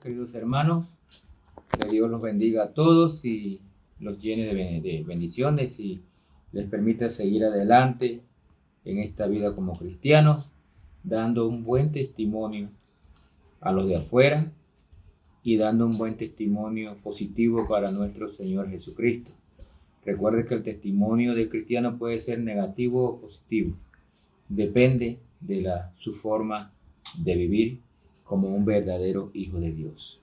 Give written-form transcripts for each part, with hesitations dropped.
queridos hermanos. Que Dios los bendiga a todos y los llene de bendiciones y les permita seguir adelante en esta vida como cristianos, dando un buen testimonio a los de afuera y dando un buen testimonio positivo para nuestro Señor Jesucristo. Recuerde que el testimonio del cristiano puede ser negativo o positivo. Depende de su forma de vivir como un verdadero hijo de Dios.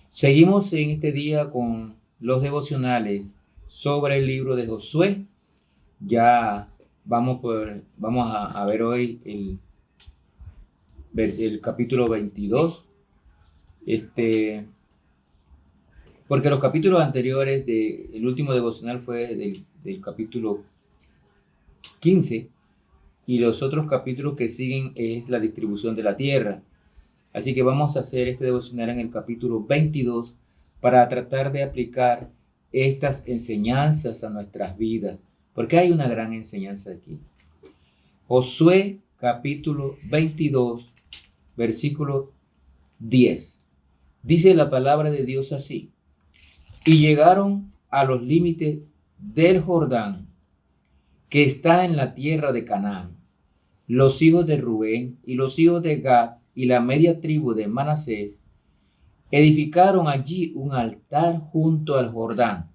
Seguimos en este día con los devocionales sobre el libro de Josué. Ya vamos a ver hoy el capítulo 22. Porque los capítulos anteriores el último devocional fue del capítulo 15 y los otros capítulos que siguen es la distribución de la tierra. Así que vamos a hacer este devocional en el capítulo 22 para tratar de aplicar estas enseñanzas a nuestras vidas, porque hay una gran enseñanza aquí. Josué capítulo 22, versículo 10. Dice la palabra de Dios así: y llegaron a los límites del Jordán, que está en la tierra de Canaán. Los hijos de Rubén y los hijos de Gad y la media tribu de Manasés edificaron allí un altar junto al Jordán,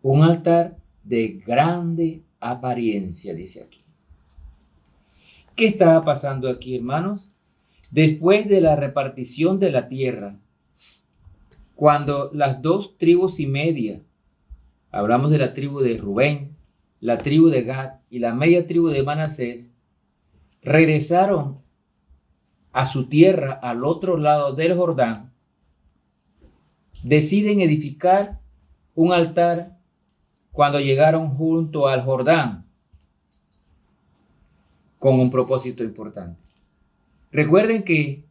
un altar de grande apariencia, dice aquí. ¿Qué estaba pasando aquí, hermanos? Después de la repartición de la tierra, cuando las dos tribus y media, hablamos de la tribu de Rubén, la tribu de Gad y la media tribu de Manasés, regresaron a su tierra al otro lado del Jordán, deciden edificar un altar cuando llegaron junto al Jordán con un propósito importante. Recuerden que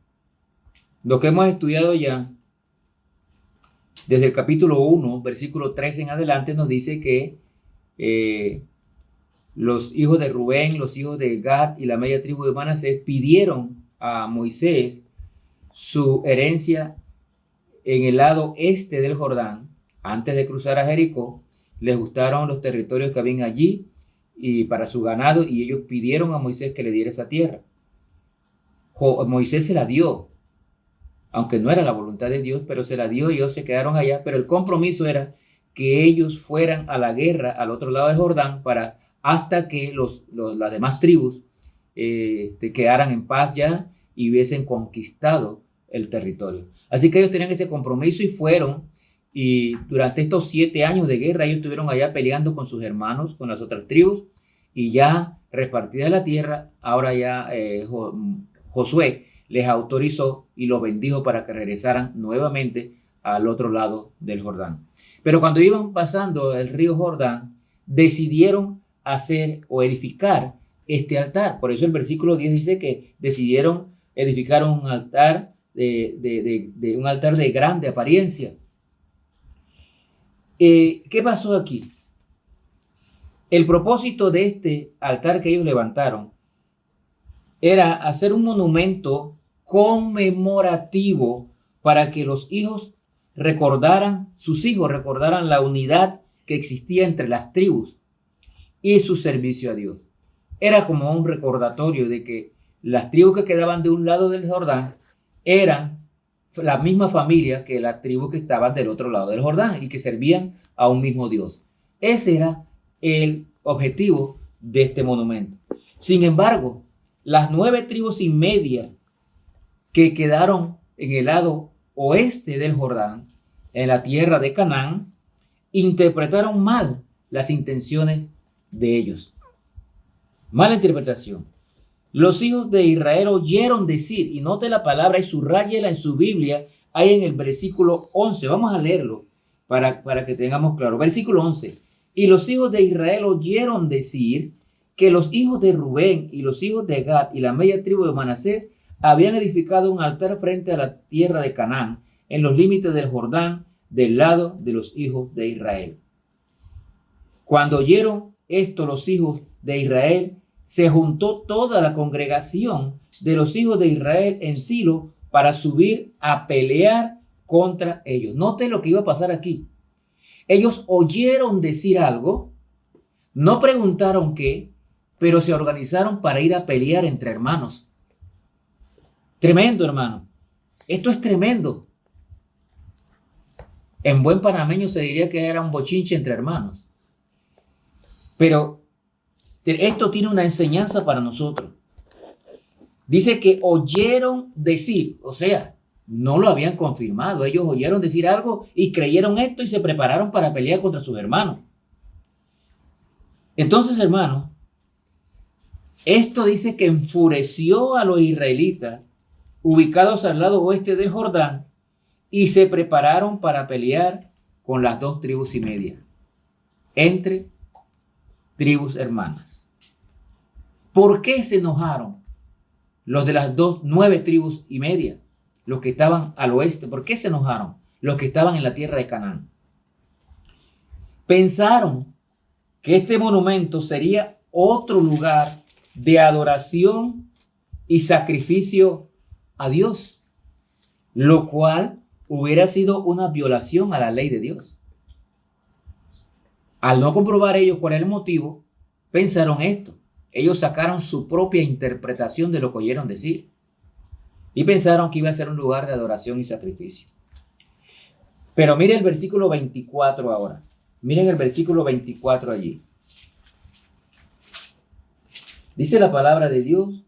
lo que hemos estudiado ya desde el capítulo 1, versículo 3 en adelante, nos dice que los hijos de Rubén, los hijos de Gad y la media tribu de Manasés pidieron a Moisés su herencia en el lado este del Jordán. Antes de cruzar a Jericó, les gustaron los territorios que habían allí y para su ganado, y ellos pidieron a Moisés que le diera esa tierra. Moisés se la dio, aunque no era la voluntad de Dios, pero se la dio y ellos se quedaron allá, pero el compromiso era que ellos fueran a la guerra al otro lado del Jordán hasta que las demás tribus quedaran en paz ya y hubiesen conquistado el territorio. Así que ellos tenían este compromiso y fueron, y durante estos 7 años de guerra ellos estuvieron allá peleando con sus hermanos, con las otras tribus, y ya repartida la tierra, ahora ya Josué les autorizó y los bendijo para que regresaran nuevamente al otro lado del Jordán. Pero cuando iban pasando el río Jordán, decidieron hacer o edificar este altar. Por eso el versículo 10 dice que decidieron edificar un altar un altar de grande apariencia. ¿Qué pasó aquí? El propósito de este altar que ellos levantaron era hacer un monumento conmemorativo para que sus hijos recordaran la unidad que existía entre las tribus y su servicio a Dios. Era como un recordatorio de que las tribus que quedaban de un lado del Jordán eran la misma familia que las tribus que estaban del otro lado del Jordán y que servían a un mismo Dios. Ese era el objetivo de este monumento. Sin embargo, las 9 tribus y media que quedaron en el lado oeste del Jordán, en la tierra de Canaán, interpretaron mal las intenciones de ellos. Mala interpretación. Los hijos de Israel oyeron decir, y note la palabra y subrayela en su Biblia, ahí en el versículo 11. Vamos a leerlo para que tengamos claro. Versículo 11. Y los hijos de Israel oyeron decir que los hijos de Rubén y los hijos de Gad y la media tribu de Manasés habían edificado un altar frente a la tierra de Canaán, en los límites del Jordán, del lado de los hijos de Israel. Cuando oyeron esto los hijos de Israel, se juntó toda la congregación de los hijos de Israel en Silo para subir a pelear contra ellos. Note lo que iba a pasar aquí. Ellos oyeron decir algo, no preguntaron qué, pero se organizaron para ir a pelear entre hermanos. Tremendo, hermano. Esto es tremendo. En buen panameño se diría que era un bochinche entre hermanos. Pero esto tiene una enseñanza para nosotros. Dice que oyeron decir, o sea, no lo habían confirmado. Ellos oyeron decir algo y creyeron esto y se prepararon para pelear contra sus hermanos. Entonces, hermano, esto dice que enfureció a los israelitas ubicados al lado oeste del Jordán y se prepararon para pelear con las 2 tribus y media, entre tribus hermanas. ¿Por qué se enojaron los de las 9 tribus y media? Los que estaban al oeste. ¿Por qué se enojaron? Los que estaban en la tierra de Canaán. Pensaron que este monumento sería otro lugar de adoración y sacrificio a Dios, lo cual hubiera sido una violación a la ley de Dios. Al no comprobar ellos cuál era el motivo, pensaron esto. Ellos sacaron su propia interpretación de lo que oyeron decir y pensaron que iba a ser un lugar de adoración y sacrificio. Pero mire el versículo 24 ahora. Miren el versículo 24 allí. Dice la palabra de Dios.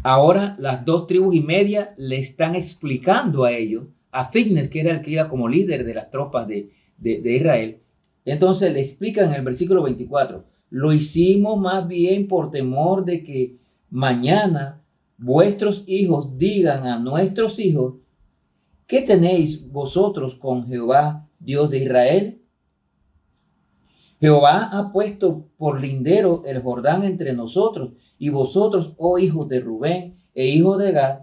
Ahora las 2 tribus y media le están explicando a ellos, a Finnes, que era el que iba como líder de las tropas de Israel. Entonces le explican en el versículo 24, lo hicimos más bien por temor de que mañana vuestros hijos digan a nuestros hijos, ¿qué tenéis vosotros con Jehová, Dios de Israel? Jehová ha puesto por lindero el Jordán entre nosotros, y vosotros, oh hijos de Rubén e hijos de Gad,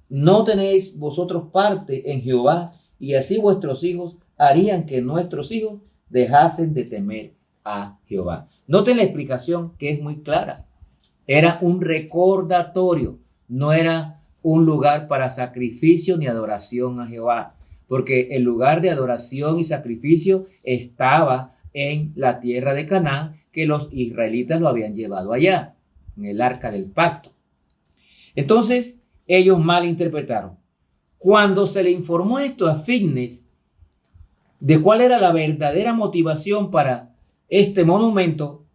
no tenéis vosotros parte en Jehová, y así vuestros hijos harían que nuestros hijos dejasen de temer a Jehová. Noten la explicación, que es muy clara. Era un recordatorio, no era un lugar para sacrificio ni adoración a Jehová, porque el lugar de adoración y sacrificio estaba en la tierra de Canaán, que los israelitas lo habían llevado allá, en el arca del pacto. Entonces, ellos malinterpretaron. Cuando se le informó esto a Finnes, de cuál era la verdadera motivación para este monumento,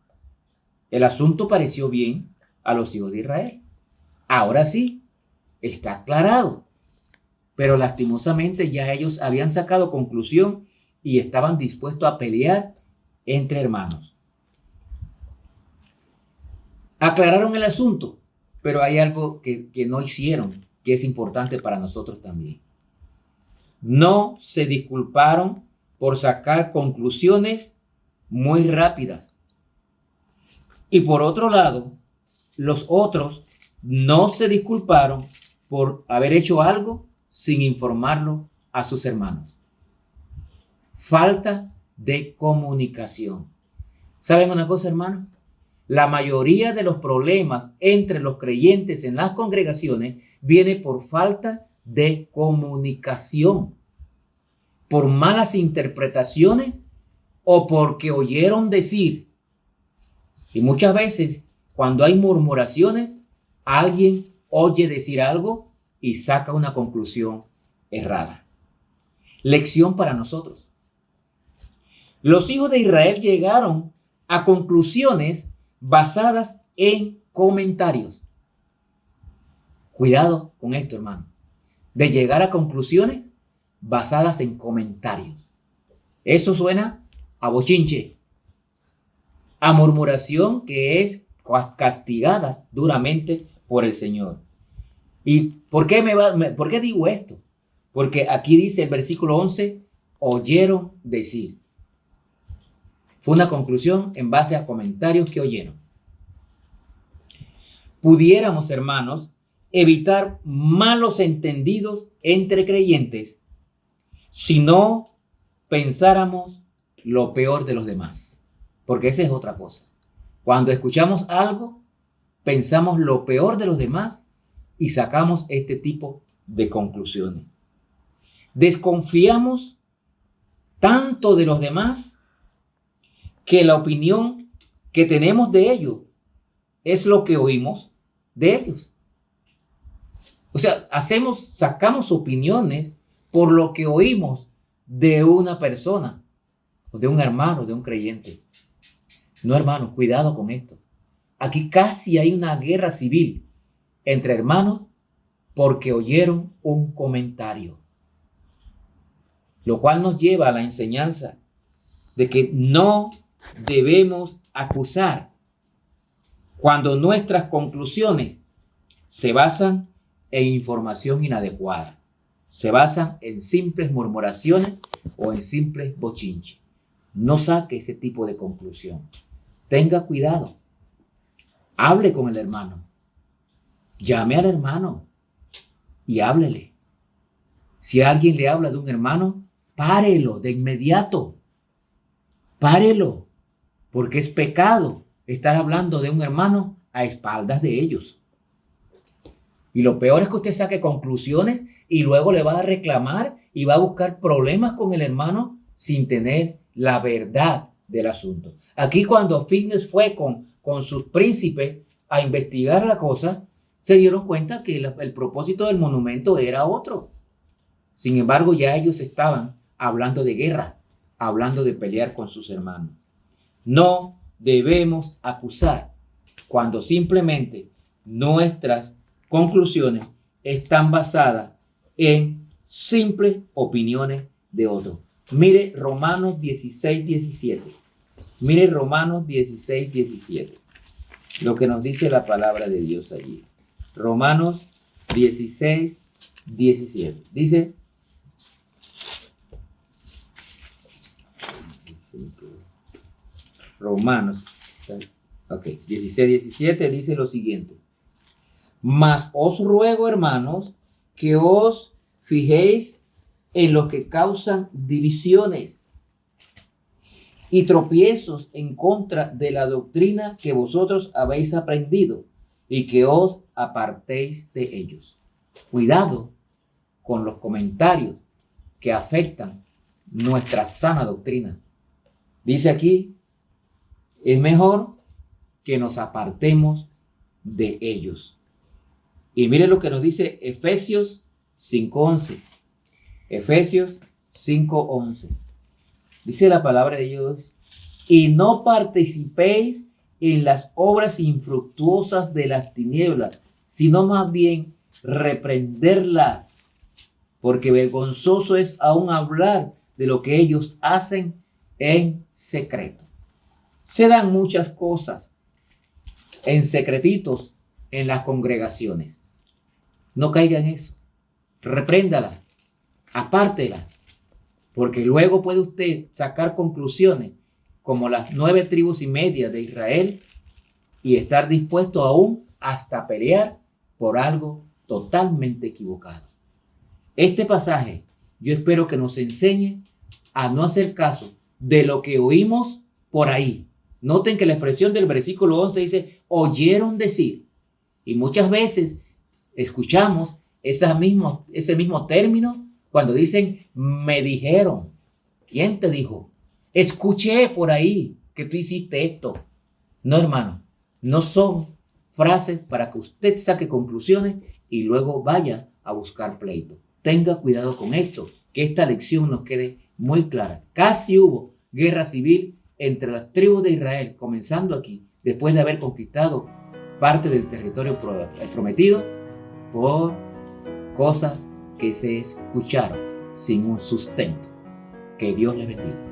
el asunto pareció bien a los hijos de Israel. Ahora sí, está aclarado. Pero lastimosamente ya ellos habían sacado conclusión y estaban dispuestos a pelear entre hermanos. Aclararon el asunto, pero hay algo que no hicieron, que es importante para nosotros también. No se disculparon por sacar conclusiones muy rápidas. Y por otro lado, los otros no se disculparon por haber hecho algo sin informarlo a sus hermanos. Falta de comunicación. ¿Saben una cosa, hermano? La mayoría de los problemas entre los creyentes en las congregaciones viene por falta de comunicación, por malas interpretaciones o porque oyeron decir. Y muchas veces, cuando hay murmuraciones, alguien oye decir algo y saca una conclusión errada. Lección para nosotros. Los hijos de Israel llegaron a conclusiones basadas en comentarios. Cuidado con esto, hermano. De llegar a conclusiones basadas en comentarios. Eso suena a bochinche, a murmuración que es castigada duramente por el Señor. ¿Y por qué digo esto? Porque aquí dice el versículo 11, oyeron decir. Fue una conclusión en base a comentarios que oyeron. Pudiéramos, hermanos, evitar malos entendidos entre creyentes si no pensáramos lo peor de los demás. Porque esa es otra cosa. Cuando escuchamos algo, pensamos lo peor de los demás y sacamos este tipo de conclusiones. Desconfiamos tanto de los demás que la opinión que tenemos de ellos es lo que oímos de ellos. O sea, sacamos opiniones por lo que oímos de una persona, o de un hermano, de un creyente. No, hermanos, cuidado con esto. Aquí casi hay una guerra civil entre hermanos porque oyeron un comentario. Lo cual nos lleva a la enseñanza de que no debemos acusar cuando nuestras conclusiones se basan en información inadecuada, se basan en simples murmuraciones o en simples bochinches. No saque ese tipo de conclusión. Tenga cuidado. Hable con el hermano. Llame al hermano y háblele. Si alguien le habla de un hermano, párelo de inmediato. Párelo, porque es pecado estar hablando de un hermano a espaldas de ellos. Y lo peor es que usted saque conclusiones y luego le va a reclamar y va a buscar problemas con el hermano sin tener la verdad del asunto. Aquí cuando Fitness fue con sus príncipes a investigar la cosa, se dieron cuenta que el propósito del monumento era otro. Sin embargo, ya ellos estaban hablando de guerra, hablando de pelear con sus hermanos. No debemos acusar cuando simplemente nuestras conclusiones están basadas en simples opiniones de otros. Mire Romanos 16:17. Mire Romanos 16:17. Lo que nos dice la palabra de Dios allí. Romanos 16:17. Dice: Romanos 16:17 dice lo siguiente: mas os ruego, hermanos, que os fijéis en los que causan divisiones y tropiezos en contra de la doctrina que vosotros habéis aprendido y que os apartéis de ellos. Cuidado con los comentarios que afectan nuestra sana doctrina. Dice aquí, es mejor que nos apartemos de ellos. Y mire lo que nos dice Efesios 5:11. Efesios 5:11. Dice la palabra de Dios: y no participéis en las obras infructuosas de las tinieblas, sino más bien reprenderlas, porque vergonzoso es aún hablar de lo que ellos hacen en secreto. Se dan muchas cosas en secretitos en las congregaciones. No caiga en eso. Repréndala, apártela, porque luego puede usted sacar conclusiones como las 9 tribus y media de Israel y estar dispuesto aún hasta pelear por algo totalmente equivocado. Este pasaje yo espero que nos enseñe a no hacer caso de lo que oímos por ahí. Noten que la expresión del versículo 11 dice: oyeron decir. Y muchas veces escuchamos ese mismo término cuando dicen me dijeron. ¿Quién te dijo? Escuché por ahí que tú hiciste esto. No, hermano, no son frases para que usted saque conclusiones y luego vaya a buscar pleito. Tenga cuidado con esto, que esta lección nos quede muy clara. Casi hubo guerra civil entre las tribus de Israel, comenzando aquí, después de haber conquistado parte del territorio prometido, por cosas que se escucharon sin un sustento. Que Dios les bendiga.